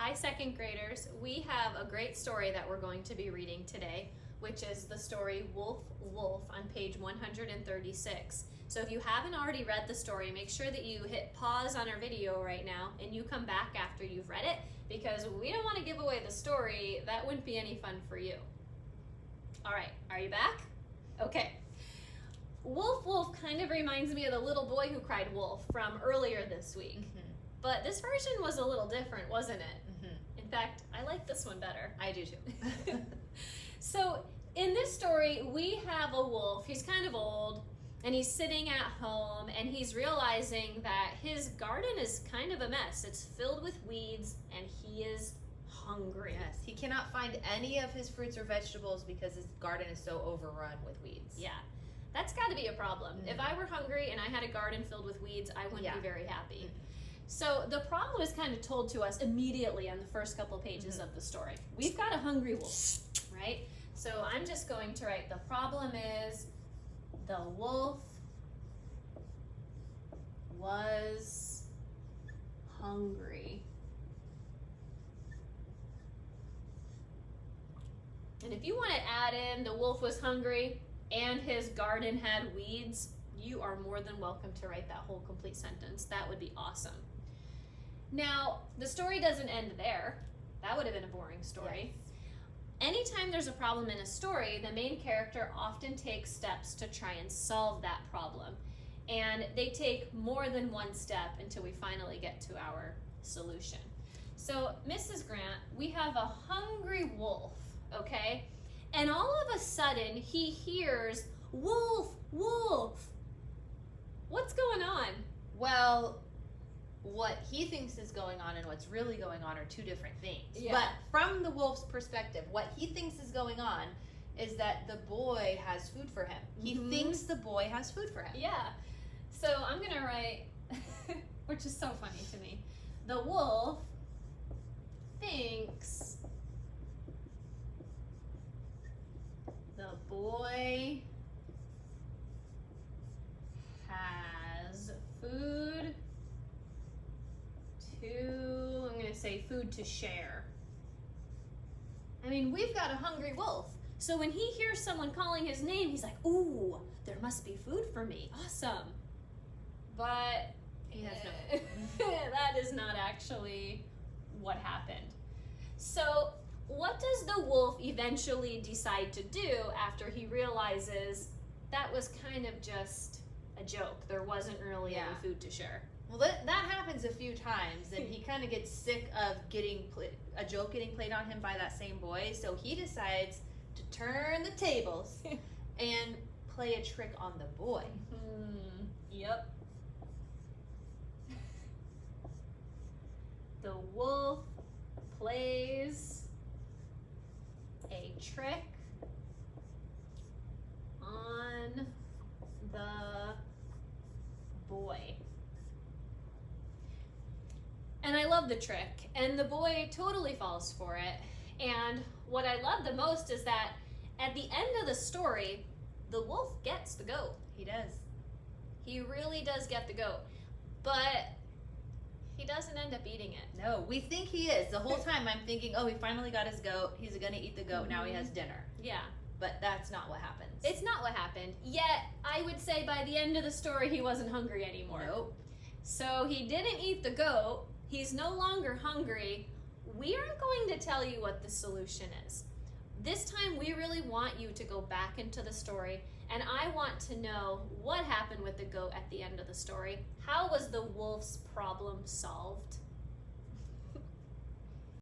Hi, second graders. We have a great story that we're going to be reading today, which is the story Wolf, Wolf on page 136. So if you haven't already read the story, make sure that you hit pause on our video right now and you come back after you've read it, because we don't want to give away the story. That wouldn't be any fun for you. All right, are you back? Okay. Wolf, Wolf kind of reminds me of the little boy who cried wolf from earlier this week. But this version was a little different, wasn't it? In fact, I like this one better. I do too. So in this story, we have a wolf. He's kind of old, and he's sitting at home, and he's realizing that his garden is kind of a mess. It's filled with weeds, and he is hungry. Yes, he cannot find any of his fruits or vegetables because his garden is so overrun with weeds. Yeah, that's got to be a problem. If I were hungry and I had a garden filled with weeds, I wouldn't be very happy. So the problem is kind of told to us immediately on the first couple pages of the story. We've got a hungry wolf, right? So I'm just going to write, the problem is the wolf was hungry. And if you want to add in the wolf was hungry and his garden had weeds, you are more than welcome to write that whole complete sentence. That would be awesome. Now, the story doesn't end there. That would have been a boring story. Yes. Anytime there's a problem in a story, the main character often takes steps to try and solve that problem. And they take more than one step until we finally get to our solution. So, Mrs. Grant, we have a hungry wolf, okay? And all of a sudden, he hears, wolf, wolf. What's going on? Well, what he thinks is going on and what's really going on are two different things. Yeah. But from the wolf's perspective, what he thinks is going on is that the boy has food for him. He thinks the boy has food for him. Yeah. So I'm going to write, which is so funny to me, the wolf thinks the boy has food I'm going to say food to share. I mean, we've got a hungry wolf. So when he hears someone calling his name, he's like, ooh, there must be food for me. Awesome. But He has no that is not actually what happened. So what does the wolf eventually decide to do after he realizes that was kind of just a joke? There wasn't really any food to share. Well, that happens a few times, and he kind of gets sick of getting a joke getting played on him by that same boy, so he decides to turn the tables and play a trick on the boy. Yep. The wolf plays a trick on the boy. And I love the trick, and the boy totally falls for it. And what I love the most is that at the end of the story, the wolf gets the goat. He does. He really does get the goat, but he doesn't end up eating it. No, we think he is. The whole time I'm thinking, oh, he finally got his goat. He's going to eat the goat. Now he has dinner. Yeah. But that's not what happens. It's not what happened. Yet, I would say by the end of the story, he wasn't hungry anymore. Nope. So he didn't eat the goat. He's no longer hungry. We aren't going to tell you what the solution is. This time, we really want you to go back into the story, and I want to know what happened with the goat at the end of the story. How was the wolf's problem solved?